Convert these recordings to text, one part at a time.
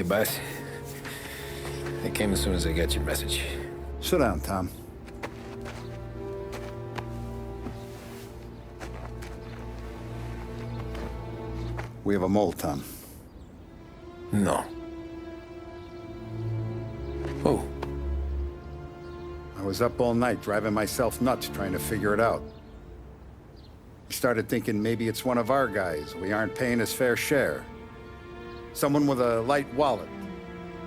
Hey, boss. I came as soon as I got your message. Sit down, Tom. We have a mole, Tom. No. Who? I was up all night driving myself nuts trying to figure it out. I started thinking maybe it's one of our guys. We aren't paying his fair share. Someone with a light wallet.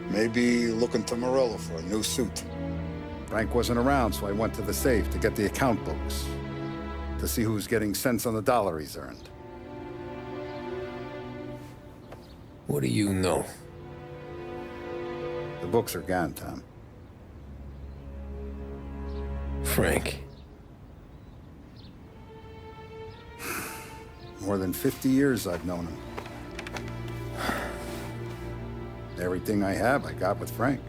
Maybe looking to Morello for a new suit. Frank wasn't around, so I went to the safe to get the account books. To see who's getting cents on the dollar he's earned. What do you know? The books are gone, Tom. Frank. More than 50 years I've known him. Everything I have, I got with Frank.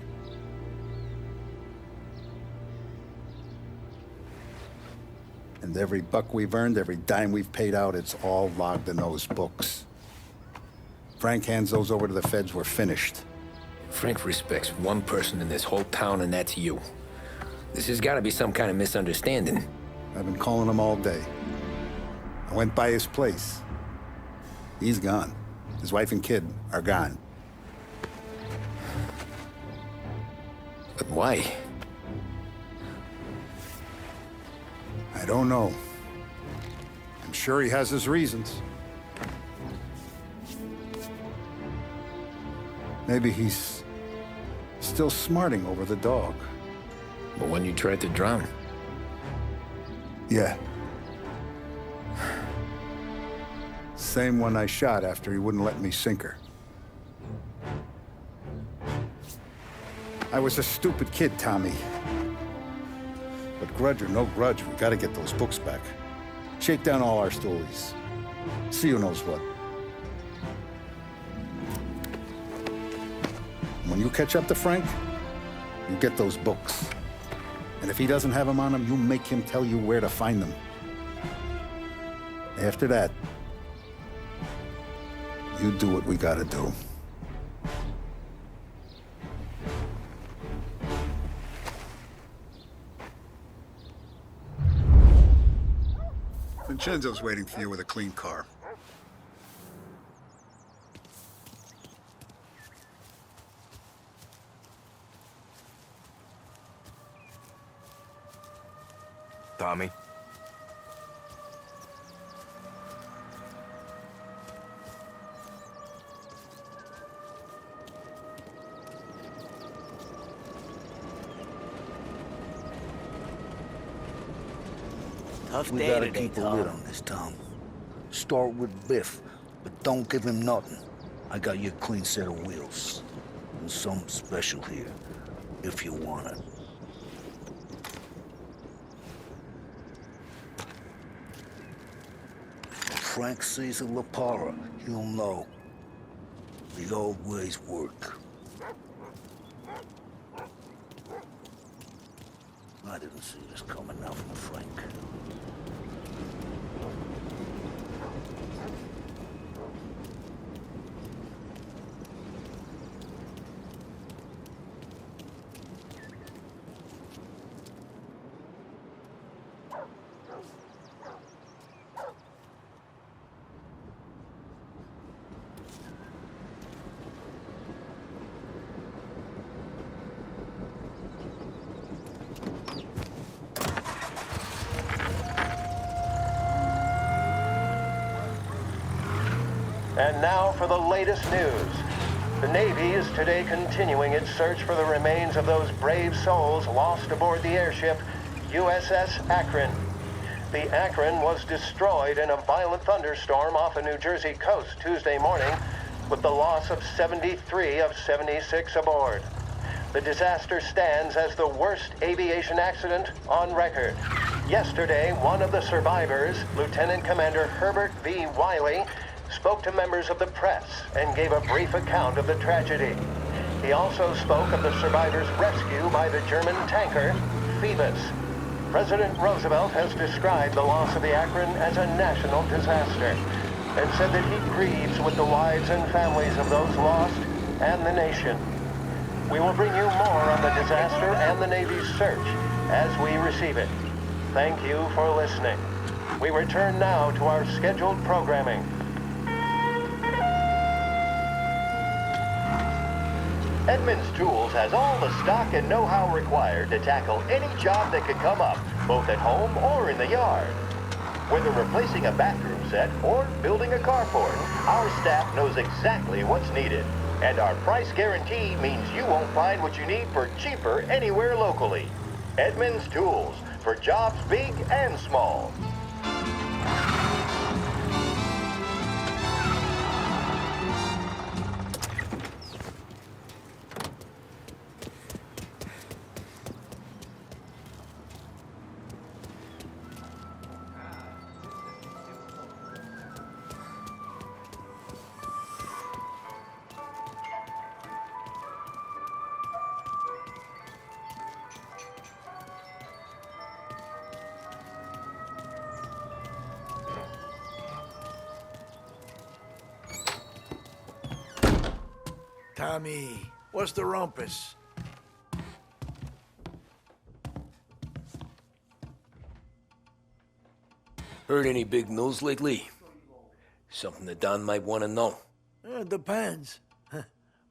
And every buck we've earned, every dime we've paid out, it's all logged in those books. Frank hands those over to the feds, we're finished. Frank respects one person in this whole town, and that's you. This has got to be some kind of misunderstanding. I've been calling him all day. I went by his place. He's gone. His wife and kid are gone. But why? I don't know. I'm sure he has his reasons. Maybe he's still smarting over the dog. The one you tried to drown? Yeah. Same one I shot after he wouldn't let me sink her. I was a stupid kid, Tommy. But grudge or no grudge, we gotta get those books back. Shake down all our stories. See who knows what. When you catch up to Frank, you get those books. And if he doesn't have them on him, you make him tell you where to find them. After that, you do what we gotta do. Vincenzo's waiting for you with a clean car. Tommy? Tough We day gotta today, keep a lid Tom. on this, Tom. Start with Biff, but don't give him nothing. I got you a clean set of wheels. And something special here, if you want it. When Frank sees a La Parra, he'll know. The old ways work. I didn't see this coming now from Frank. And now for the latest news. The Navy is today continuing its search for the remains of those brave souls lost aboard the airship USS Akron. The Akron was destroyed in a violent thunderstorm off the New Jersey coast Tuesday morning, with the loss of 73 of 76 aboard. The disaster stands as the worst aviation accident on record. Yesterday, one of the survivors, Lieutenant Commander Herbert V. Wiley, spoke to members of the press and gave a brief account of the tragedy. He also spoke of the survivors' rescue by the German tanker, Phoebus. President Roosevelt has described the loss of the Akron as a national disaster and said that he grieves with the wives and families of those lost and the nation. We will bring you more on the disaster and the Navy's search as we receive it. Thank you for listening. We return now to our scheduled programming. Edmunds Tools has all the stock and know-how required to tackle any job that could come up, both at home or in the yard. Whether replacing a bathroom set or building a carport, our staff knows exactly what's needed. And our price guarantee means you won't find what you need for cheaper anywhere locally. Edmunds Tools, for jobs big and small. Tommy, what's the rumpus? Heard any big news lately? Something that Don might want to know. It depends.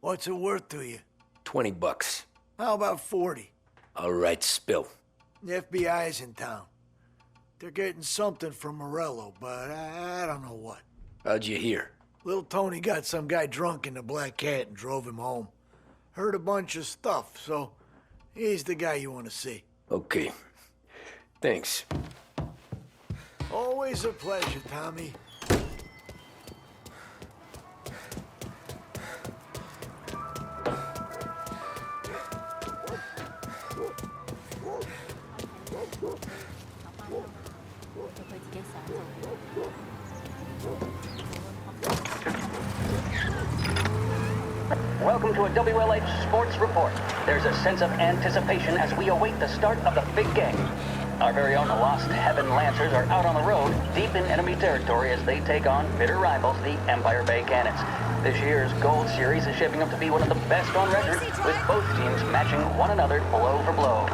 What's it worth to you? $20. How about 40? All right, spill. The FBI's in town. They're getting something from Morello, but I don't know what. How'd you hear? Little Tony got some guy drunk in the Black Cat and drove him home. Heard a bunch of stuff, so he's the guy you want to see. Okay. Thanks. Always a pleasure, Tommy. Welcome to a WLH Sports Report. There's a sense of anticipation as we await the start of the big game. Our very own Lost Heaven Lancers are out on the road, deep in enemy territory as they take on bitter rivals, the Empire Bay Cannons. This year's Gold Series is shaping up to be one of the best on record, with both teams matching one another blow for blow.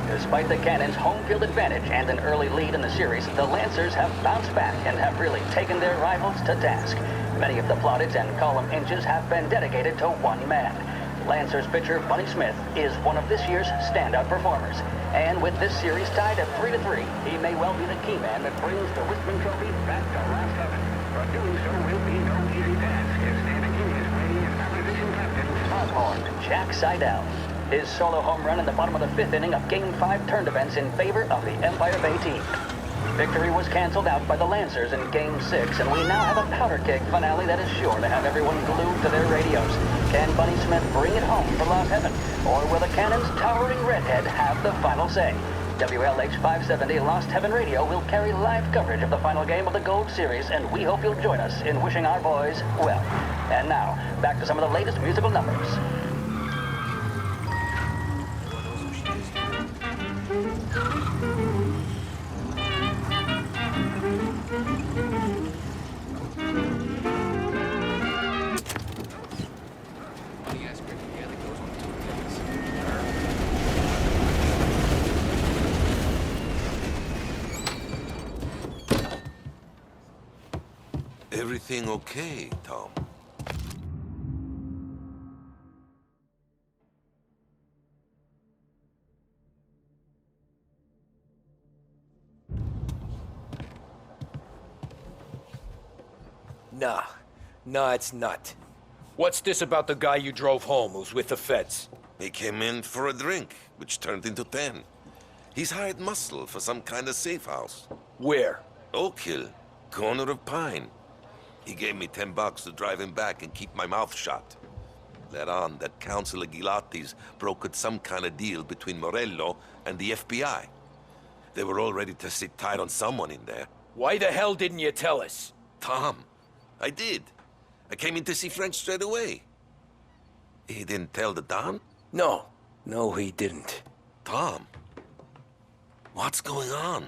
Despite the Cannons' home field advantage and an early lead in the series, the Lancers have bounced back and have really taken their rivals to task. Many of the plaudits and column inches have been dedicated to one man. Lancers pitcher Bunny Smith is one of this year's standout performers. And with this series tied at 3-3, he may well be the key man that brings the Wispman Trophy back to Lost Heaven. But doing so will be no easy task, as standing in his way is opposition captain, Foghorn Jack Seidel. His solo home run in the bottom of the fifth inning of Game 5 turned events in favor of the Empire Bay team. Victory was canceled out by the Lancers in Game 6, and we now have a powder keg finale that is sure to have everyone glued to their radios. Can Bunny Smith bring it home for Lost Heaven, or will the Cannon's towering redhead have the final say? WLH 570 Lost Heaven Radio will carry live coverage of the final game of the Gold Series, and we hope you'll join us in wishing our boys well. And now, back to some of the latest musical numbers. Everything okay, Tom? Nah, it's not. What's this about the guy you drove home who's with the feds? He came in for a drink, which turned into 10. He's hired muscle for some kind of safe house. Where? Oak Hill, corner of Pine. He gave me $10 to drive him back and keep my mouth shut. Let on that Councilor Gilatti's brokered some kind of deal between Morello and the FBI. They were all ready to sit tight on someone in there. Why the hell didn't you tell us? Tom, I did. I came in to see French straight away. He didn't tell the Don? No, he didn't. Tom, what's going on?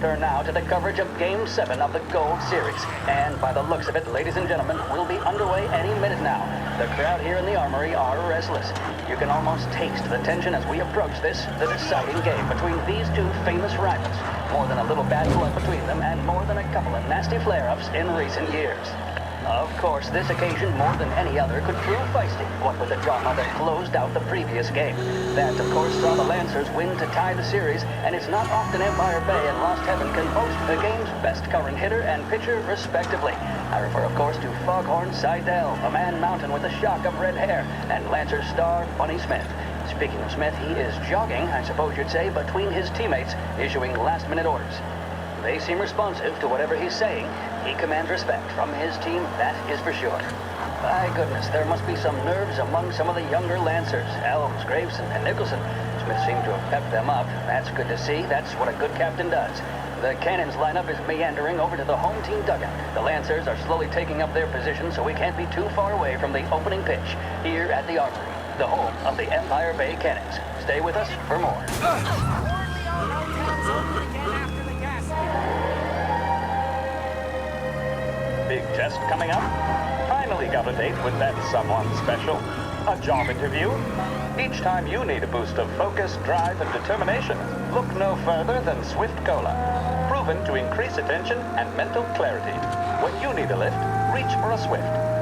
return now to the coverage of Game 7 of the Gold Series. And by the looks of it, ladies and gentlemen, we'll be underway any minute now. The crowd here in the Armory are restless. You can almost taste the tension as we approach this, the deciding game between these two famous rivals. More than a little bad blood between them, and more than a couple of nasty flare-ups in recent years. Of course, this occasion, more than any other, could prove feisty, what with the drama that closed out the previous game. That, of course, saw the Lancers win to tie the series, and it's not often Empire Bay and Lost Heaven can boast the game's best current hitter and pitcher, respectively. I refer, of course, to Foghorn Seidel, a man mountain with a shock of red hair, and Lancers star Bunny Smith. Speaking of Smith, he is jogging, I suppose you'd say, between his teammates, issuing last-minute orders. They seem responsive to whatever he's saying. He commands respect from his team, that is for sure. My goodness, there must be some nerves among some of the younger Lancers, Elms, Graves, and Nicholson. Smith seemed to have pepped them up. That's good to see. That's what a good captain does. The Cannons lineup is meandering over to the home team dugout. The Lancers are slowly taking up their position, so we can't be too far away from the opening pitch here at the Armory, the home of the Empire Bay Cannons. Stay with us for more. Big test coming up. Finally got a date with that someone special. A job interview. Each time you need a boost of focus, drive, and determination, look no further than Swift Cola. Proven to increase attention and mental clarity. When you need a lift, reach for a Swift.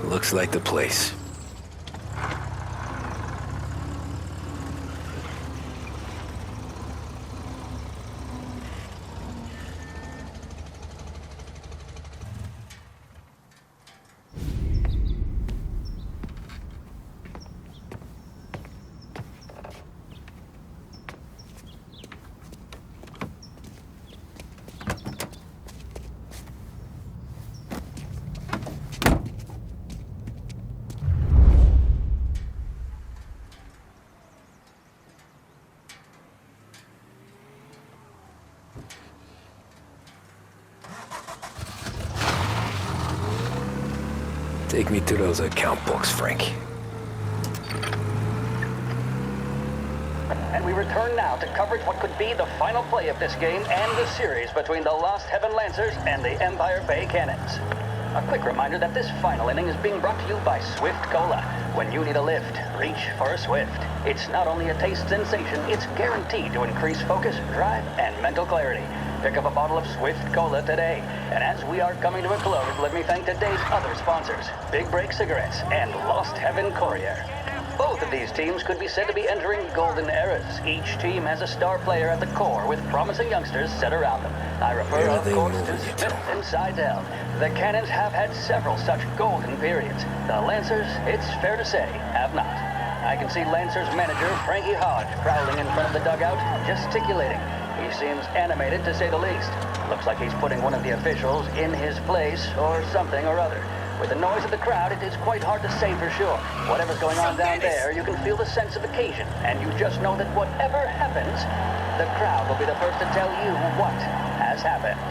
Looks like the place. Take me to those account books, Frank. And we return now to coverage what could be the final play of this game and the series between the Lost Heaven Lancers and the Empire Bay Cannons. A quick reminder that this final inning is being brought to you by Swift Cola. When you need a lift, reach for a Swift. It's not only a taste sensation, it's guaranteed to increase focus, drive, and mental clarity. Pick up a bottle of Swift Cola today. And as we are coming to a close, let me thank today's other sponsors, Big Break Cigarettes and Lost Heaven Courier. Both of these teams could be said to be entering golden eras. Each team has a star player at the core with promising youngsters set around them. I refer, of course, to Smith and Seidel. The Cannons have had several such golden periods. The Lancers, it's fair to say, have not. I can see Lancers manager Frankie Hodge prowling in front of the dugout, gesticulating. He seems animated, to say the least. Looks like he's putting one of the officials in his place, or something or other. With the noise of the crowd, it is quite hard to say for sure. Whatever's going on down there, you can feel the sense of occasion, and you just know that whatever happens, the crowd will be the first to tell you what has happened.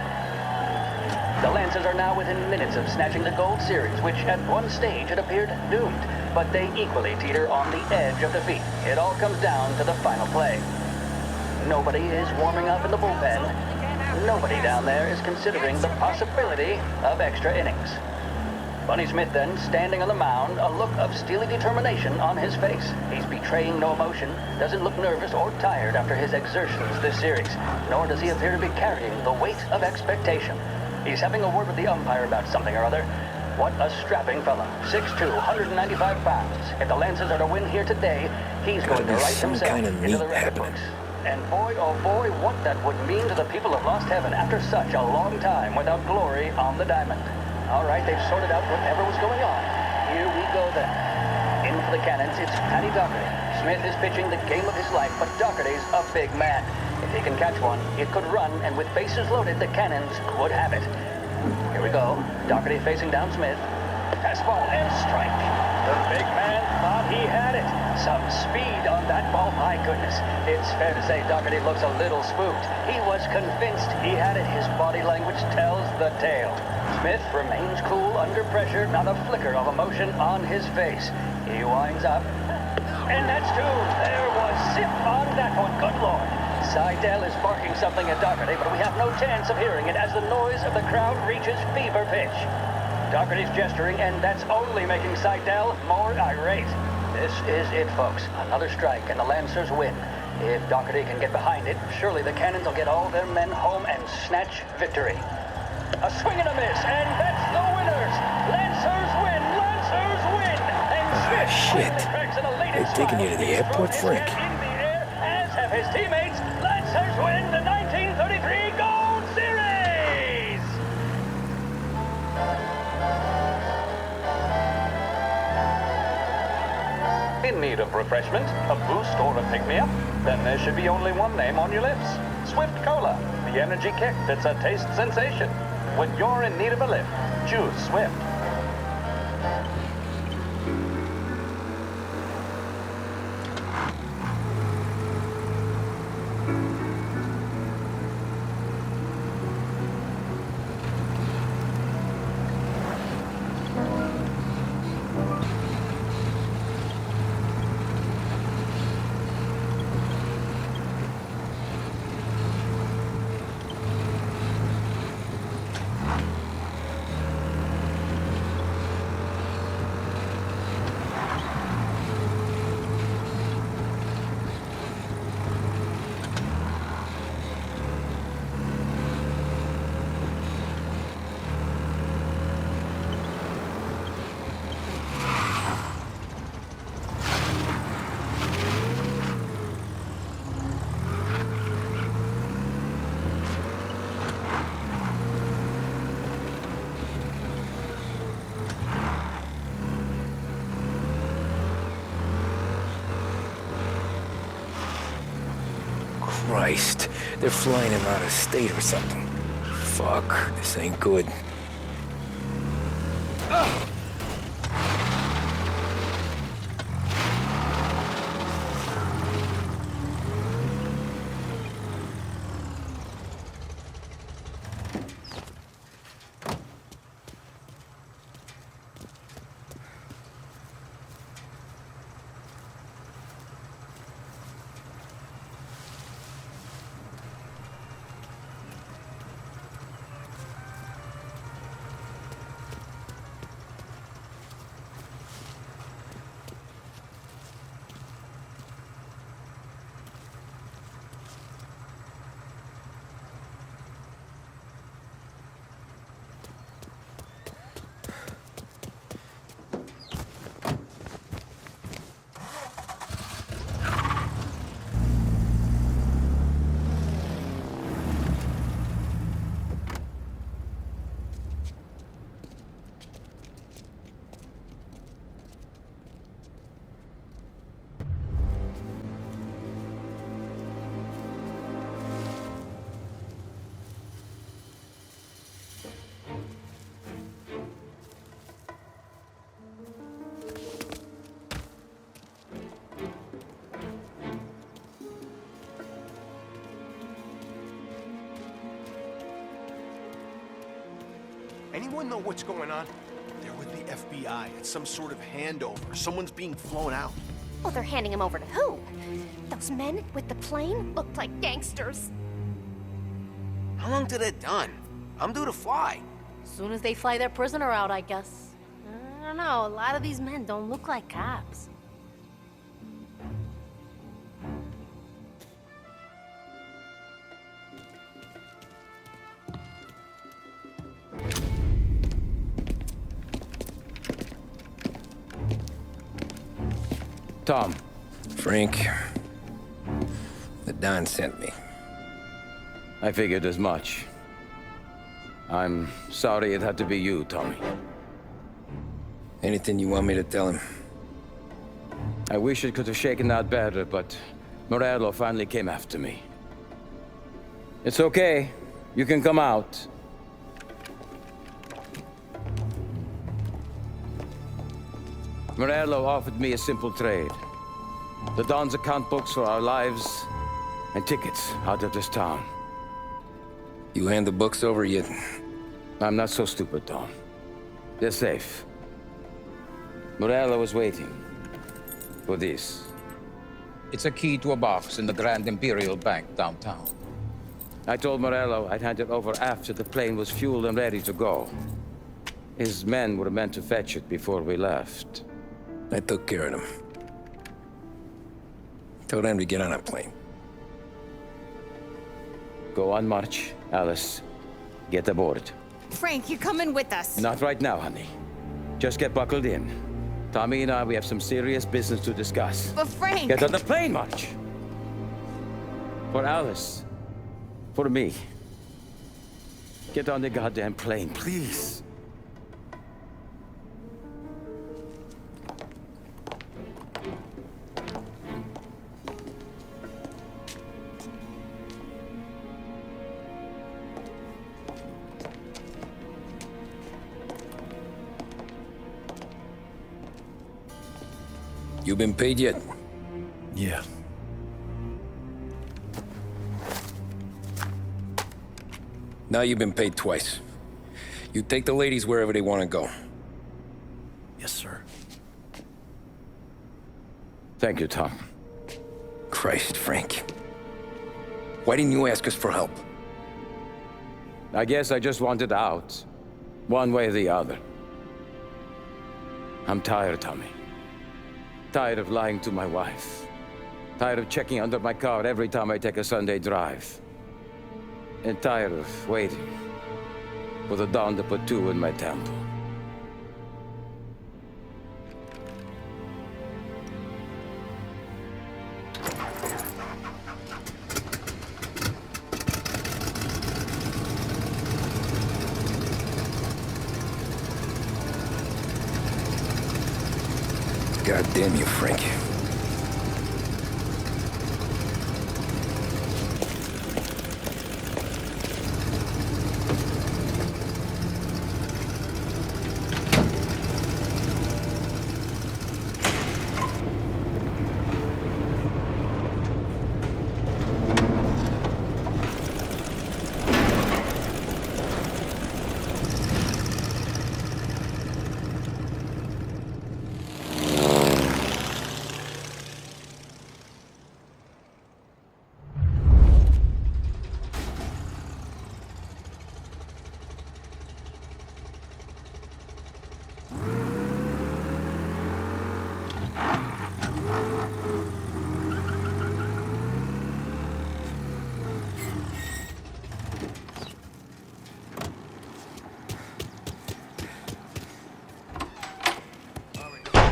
The Lancers are now within minutes of snatching the Gold Series, which at one stage had appeared doomed, but they equally teeter on the edge of defeat. It all comes down to the final play. Nobody is warming up in the bullpen. Nobody down there is considering the possibility of extra innings. Bunny Smith then, standing on the mound, a look of steely determination on his face. He's betraying no emotion, doesn't look nervous or tired after his exertions this series, nor does he appear to be carrying the weight of expectation. He's having a word with the umpire about something or other. What a strapping fella. 6'2", 195 pounds. If the Lancers are to win here today, he's going to write himself into the record books. And boy, oh boy, what that would mean to the people of Lost Heaven after such a long time without glory on the diamond. All right, they've sorted out whatever was going on. Here we go then. In for the Cannons, it's Paddy Doherty. Smith is pitching the game of his life, but Doherty's a big man. If he can catch one, it could run, and with bases loaded, the Cannons would have it. Here we go. Doherty facing down Smith. Fastball and strike. The big man thought he had it. Some speed on that ball, my goodness. It's fair to say Doherty looks a little spooked. He was convinced he had it. His body language tells the tale. Smith remains cool under pressure, not a flicker of emotion on his face. He winds up. And that's two. There was zip on that one. Good Lord. Seidel is barking something at Doherty, but we have no chance of hearing it as the noise of the crowd reaches fever pitch. Doherty's gesturing, and that's only making Seidel more irate. This is it, folks. Another strike, and the Lancers win. If Doherty can get behind it, surely the Cannons will get all their men home and snatch victory. A swing and a miss, and that's the winners! Lancers win! Lancers win! And Smith Shit. cracks in a latest They're taking you to the smile. airport, He's thrown his Frank. head in the air, as have his teammates. Lancers win the 1933 Gold Series! In need of refreshment, a boost or a pick-me-up? Then there should be only one name on your lips. Swift Cola, the energy kick that's a taste sensation. When you're in need of a lift, choose Swift. Christ, they're flying him out of state or something. Fuck, this ain't good. Anyone know what's going on? They're with the FBI. It's some sort of handover. Someone's being flown out. Well, they're handing him over to who? Those men with the plane looked like gangsters. How long till they're done? I'm due to fly. Soon as they fly their prisoner out, I guess. I don't know, a lot of these men don't look like cops. Tom. Frank, the Don sent me. I figured as much. I'm sorry it had to be you, Tommy. Anything you want me to tell him? I wish it could have shaken out better, but Morello finally came after me. It's okay. You can come out. Morello offered me a simple trade. The Don's account books for our lives and tickets out of this town. You hand the books over yet? I'm not so stupid, Tom. They're safe. Morello was waiting for this. It's a key to a box in the Grand Imperial Bank downtown. I told Morello I'd hand it over after the plane was fueled and ready to go. His men were meant to fetch it before we left. I took care of them. Told them to get on a plane. Go on, March. Alice, get aboard. Frank, you're coming with us. Not right now, honey. Just get buckled in. Tommy and I, we have some serious business to discuss. But Frank... Get on the plane, March! For Alice. For me. Get on the goddamn plane, please. You been paid yet? Yeah. Now you've been paid twice. You take the ladies wherever they want to go. Yes, sir. Thank you, Tom. Christ, Frank. Why didn't you ask us for help? I guess I just wanted out. One way or the other. I'm tired, Tommy. Tired of lying to my wife. Tired of checking under my car every time I take a Sunday drive. And tired of waiting for the dawn to put two in my temple. God damn you, Frank.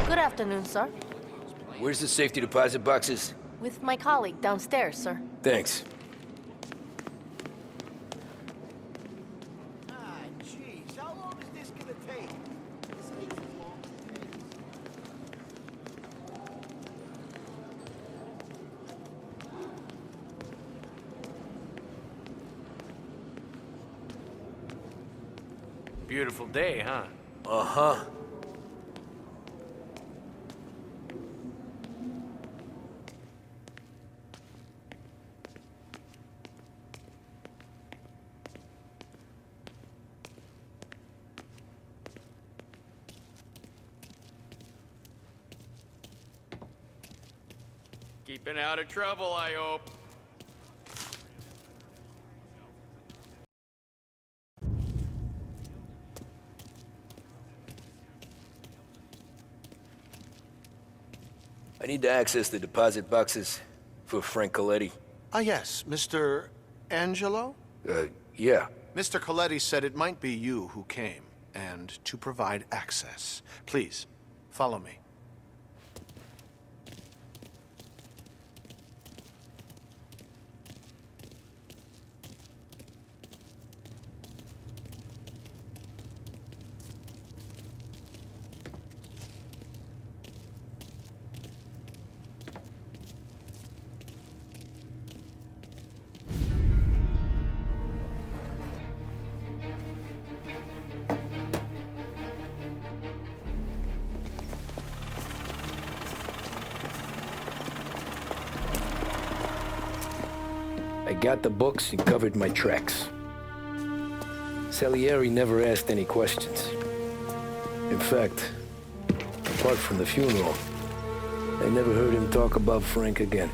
Good afternoon, sir. Where's the safety deposit boxes? With my colleague downstairs, sir. Thanks. Ah, jeez, how long is this gonna take? Beautiful day, huh? Uh-huh. Keeping out of trouble, I hope. I need to access the deposit boxes for Frank Coletti. Ah, yes, Mr. Angelo? Yeah. Mr. Coletti said it might be you who came, and to provide access. Please, follow me. I got the books and covered my tracks. Salieri never asked any questions. In fact, apart from the funeral, I never heard him talk about Frank again.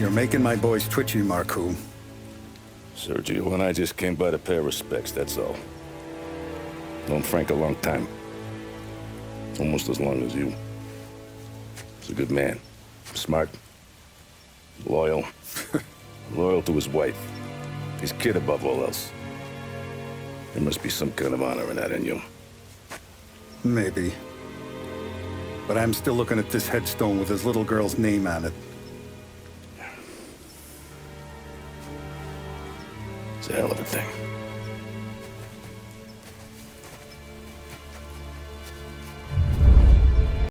You're making my boys twitchy, Marcoux. Sergio and I just came by to pay respects, that's all. Known Frank a long time. Almost as long as you. He's a good man. Smart. Loyal. Loyal to his wife. His kid above all else. There must be some kind of honor in that in you. Maybe. But I'm still looking at this headstone with his little girl's name on it. It's a hell of a thing.